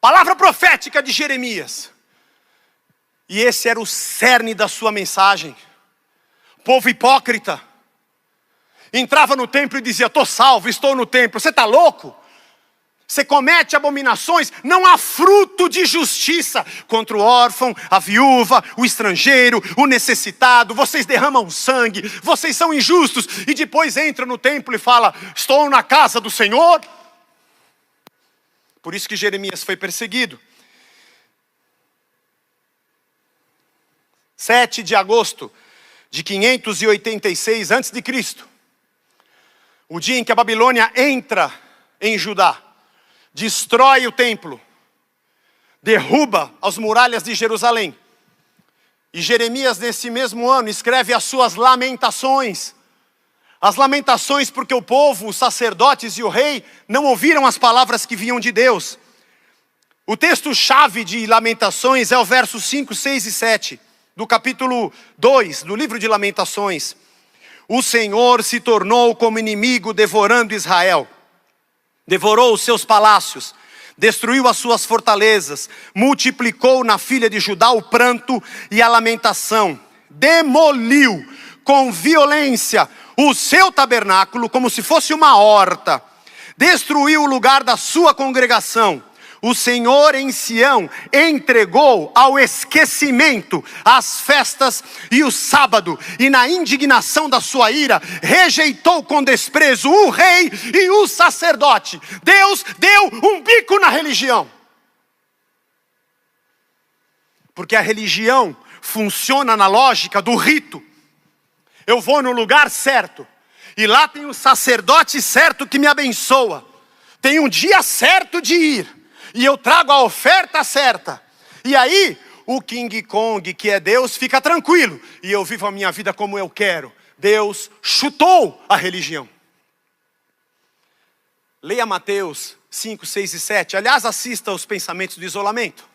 palavra profética de Jeremias. E esse era o cerne da sua mensagem. Povo hipócrita. Entrava no templo e dizia: estou salvo, estou no templo. Você está louco? Você comete abominações, não há fruto de justiça contra o órfão, a viúva, o estrangeiro, o necessitado. Vocês derramam sangue, vocês são injustos. E depois entra no templo e fala: estou na casa do Senhor. Por isso que Jeremias foi perseguido. 7 de agosto de 586 a.C., o dia em que a Babilônia entra em Judá, destrói o templo, derruba as muralhas de Jerusalém. E Jeremias, nesse mesmo ano, escreve as suas lamentações. As lamentações porque o povo, os sacerdotes e o rei não ouviram as palavras que vinham de Deus. O texto-chave de Lamentações é o verso 5, 6 e 7, do capítulo 2, do livro de Lamentações. O Senhor se tornou como inimigo, devorando Israel. Devorou os seus palácios, destruiu as suas fortalezas, multiplicou na filha de Judá o pranto e a lamentação, demoliu com violência o seu tabernáculo como se fosse uma horta, destruiu o lugar da sua congregação. O Senhor em Sião entregou ao esquecimento as festas e o sábado, e na indignação da sua ira, rejeitou com desprezo o rei e o sacerdote. Deus deu um bico na religião. Porque a religião funciona na lógica do rito. Eu vou no lugar certo, e lá tem o sacerdote certo que me abençoa. Tem um dia certo de ir. E eu trago a oferta certa. E aí, o King Kong, que é Deus, fica tranquilo. E eu vivo a minha vida como eu quero. Deus chutou a religião. Leia Mateus 5, 6 e 7. Aliás, assista os pensamentos do isolamento.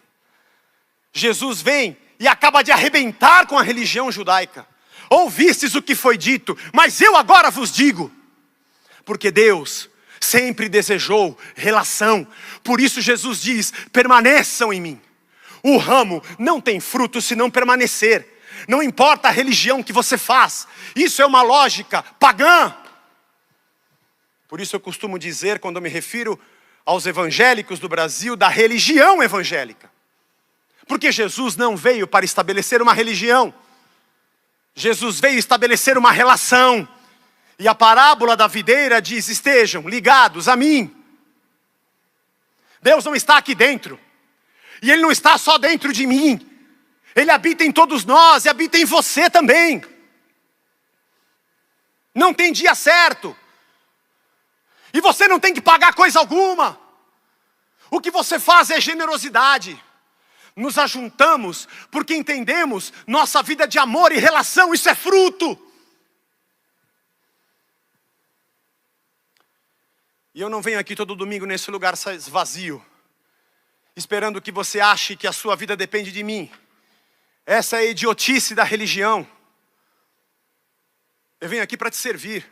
Jesus vem e acaba de arrebentar com a religião judaica. Ouvistes o que foi dito, mas eu agora vos digo. Porque Deus sempre desejou relação. Por isso Jesus diz: permaneçam em mim. O ramo não tem fruto se não permanecer. Não importa a religião que você faz. Isso é uma lógica pagã. Por isso eu costumo dizer, quando eu me refiro aos evangélicos do Brasil, da religião evangélica. Porque Jesus não veio para estabelecer uma religião. Jesus veio estabelecer uma relação. E a parábola da videira diz: estejam ligados a mim. Deus não está aqui dentro. E Ele não está só dentro de mim. Ele habita em todos nós e habita em você também. Não tem dia certo. E você não tem que pagar coisa alguma. O que você faz é generosidade. Nos ajuntamos porque entendemos nossa vida de amor e relação. Isso é fruto. E eu não venho aqui todo domingo nesse lugar vazio, esperando que você ache que a sua vida depende de mim. Essa é a idiotice da religião. Eu venho aqui para te servir.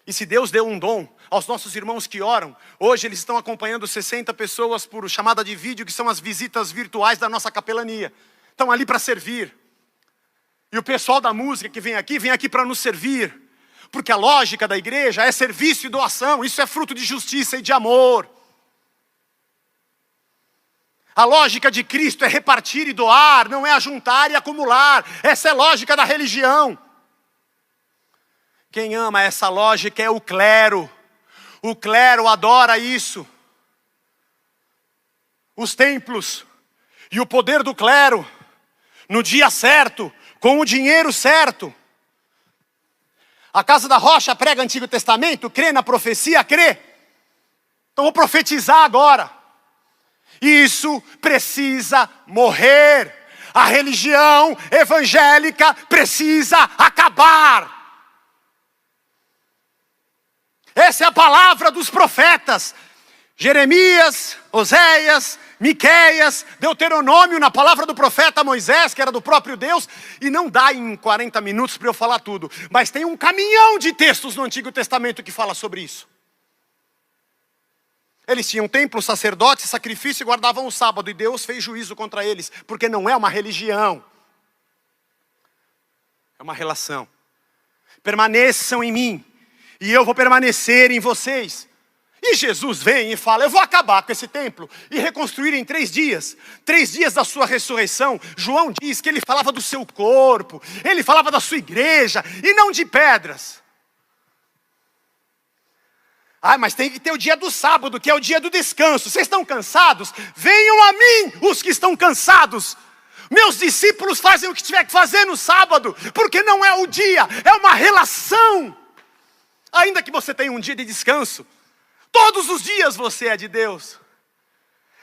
E se Deus deu um dom aos nossos irmãos que oram, hoje eles estão acompanhando 60 pessoas por chamada de vídeo, que são as visitas virtuais da nossa capelania. Estão ali para servir. E o pessoal da música que vem aqui para nos servir. Porque a lógica da igreja é serviço e doação. Isso é fruto de justiça e de amor. A lógica de Cristo é repartir e doar, não é ajuntar e acumular. Essa é a lógica da religião. Quem ama essa lógica é o clero. O clero adora isso. Os templos e o poder do clero, no dia certo, com o dinheiro certo. A Casa da Rocha prega Antigo Testamento, crê na profecia, crê. Então vou profetizar agora. Isso precisa morrer. A religião evangélica precisa acabar. Essa é a palavra dos profetas. Jeremias, Oséias, Miqueias, Deuteronômio, na palavra do profeta Moisés, que era do próprio Deus. E não dá em 40 minutos para eu falar tudo. Mas tem um caminhão de textos no Antigo Testamento que fala sobre isso. Eles tinham templo, sacerdote, sacrifício e guardavam o sábado. E Deus fez juízo contra eles, porque não é uma religião. É uma relação. Permaneçam em mim, e eu vou permanecer em vocês. E Jesus vem e fala, eu vou acabar com esse templo e reconstruir em 3 dias. 3 dias da sua ressurreição. João diz que ele falava do seu corpo, ele falava da sua igreja, e não de pedras. Ah, mas tem que ter o dia do sábado, que é o dia do descanso. Vocês estão cansados? Venham a mim, os que estão cansados. Meus discípulos fazem o que tiver que fazer no sábado, porque não é o dia, é uma relação. Ainda que você tenha um dia de descanso, todos os dias você é de Deus.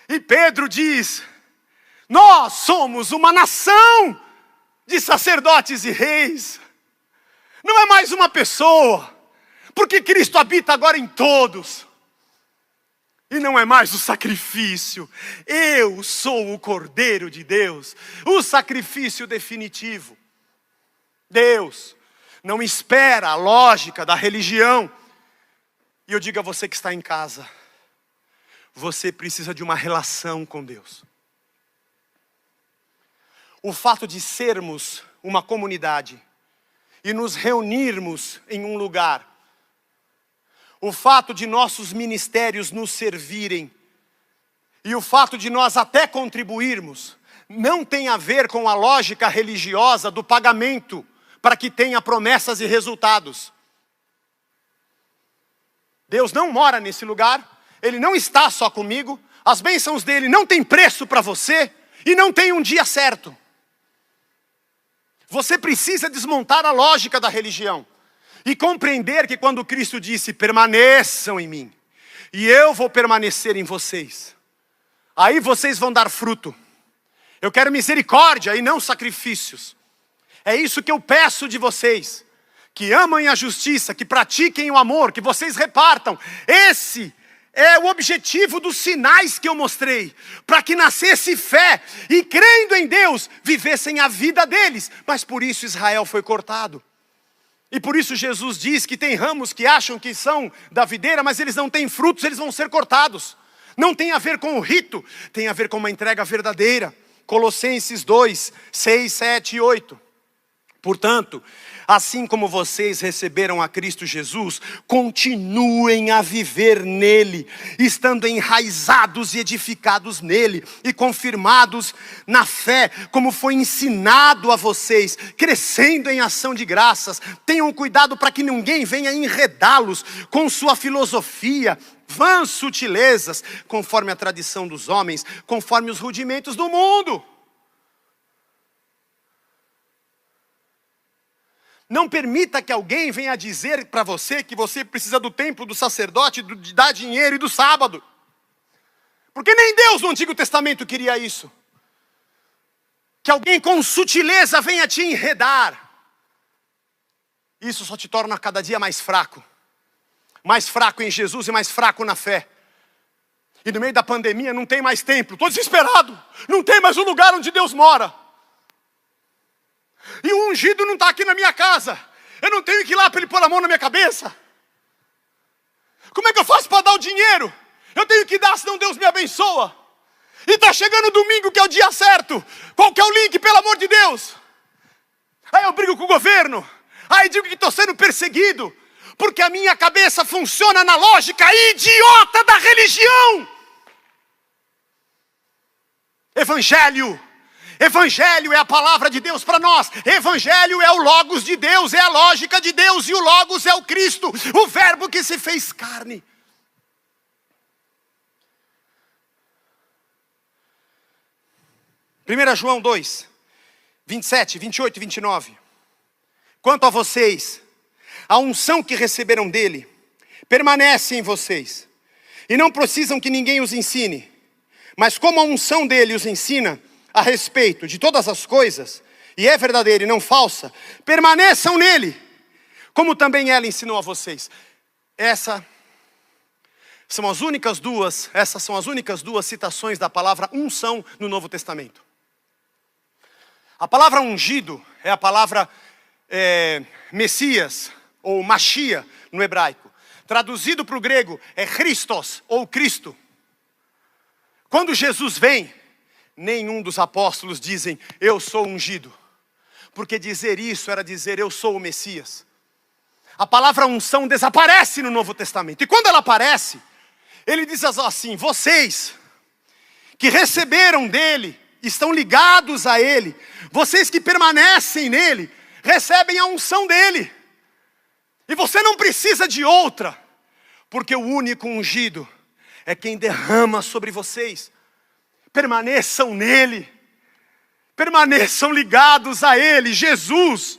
E Pedro diz, nós somos uma nação de sacerdotes e reis. Não é mais uma pessoa, porque Cristo habita agora em todos. E não é mais o sacrifício. Eu sou o Cordeiro de Deus. O sacrifício definitivo. Deus não espera a lógica da religião. E eu digo a você que está em casa. Você precisa de uma relação com Deus. O fato de sermos uma comunidade e nos reunirmos em um lugar, o fato de nossos ministérios nos servirem e o fato de nós até contribuirmos, não tem a ver com a lógica religiosa do pagamento para que tenha promessas e resultados. Deus não mora nesse lugar, Ele não está só comigo, as bênçãos dele não têm preço para você e não tem um dia certo. Você precisa desmontar a lógica da religião. E compreender que quando Cristo disse, permaneçam em mim, e eu vou permanecer em vocês, aí vocês vão dar fruto. Eu quero misericórdia e não sacrifícios. É isso que eu peço de vocês, que amem a justiça, que pratiquem o amor, que vocês repartam. Esse é o objetivo dos sinais que eu mostrei, para que nascesse fé, e crendo em Deus, vivessem a vida deles. Mas por isso Israel foi cortado. E por isso Jesus diz que tem ramos que acham que são da videira, mas eles não têm frutos, eles vão ser cortados. Não tem a ver com o rito, tem a ver com uma entrega verdadeira. Colossenses 2, 6, 7 e 8. Portanto, assim como vocês receberam a Cristo Jesus, continuem a viver nele, estando enraizados e edificados nele, e confirmados na fé, como foi ensinado a vocês, crescendo em ação de graças. Tenham cuidado para que ninguém venha enredá-los com sua filosofia, vãs sutilezas, conforme a tradição dos homens, conforme os rudimentos do mundo. Não permita que alguém venha dizer para você que você precisa do templo, do sacerdote, de dar dinheiro e do sábado. Porque nem Deus no Antigo Testamento queria isso. Que alguém com sutileza venha te enredar. Isso só te torna cada dia mais fraco. Mais fraco em Jesus e mais fraco na fé. E no meio da pandemia não tem mais templo. Estou desesperado. Não tem mais um lugar onde Deus mora. E o ungido não está aqui na minha casa. Eu não tenho que ir lá para ele pôr a mão na minha cabeça. Como é que eu faço para dar o dinheiro? Eu tenho que dar, senão Deus me abençoa. E está chegando o domingo, que é o dia certo. Qual que é o link, pelo amor de Deus? Aí eu brigo com o governo. Aí digo que estou sendo perseguido. Porque a minha cabeça funciona na lógica idiota da religião. Evangelho é a palavra de Deus para nós. Evangelho é o Logos de Deus, é a lógica de Deus. E o Logos é o Cristo, o verbo que se fez carne. João 2, 27, 28 e 29. Quanto a vocês, a unção que receberam dele permanece em vocês. E não precisam que ninguém os ensine. Mas como a unção dele os ensina a respeito de todas as coisas, e é verdadeira e não falsa, permaneçam nele, como também ela ensinou a vocês. Essas são as únicas duas citações da palavra unção no Novo Testamento. A palavra ungido é a palavra Messias, ou Machia no hebraico. traduzido para o grego, é Christos ou Cristo. Quando Jesus vem, nenhum dos apóstolos dizem, eu sou ungido. Porque dizer isso era dizer, eu sou o Messias. A palavra unção desaparece no Novo Testamento. E quando ela aparece, ele diz assim, vocês que receberam dele, estão ligados a ele, vocês que permanecem nele, recebem a unção dele. E você não precisa de outra, porque o único ungido é quem derrama sobre vocês. Permaneçam nele, permaneçam ligados a ele. Jesus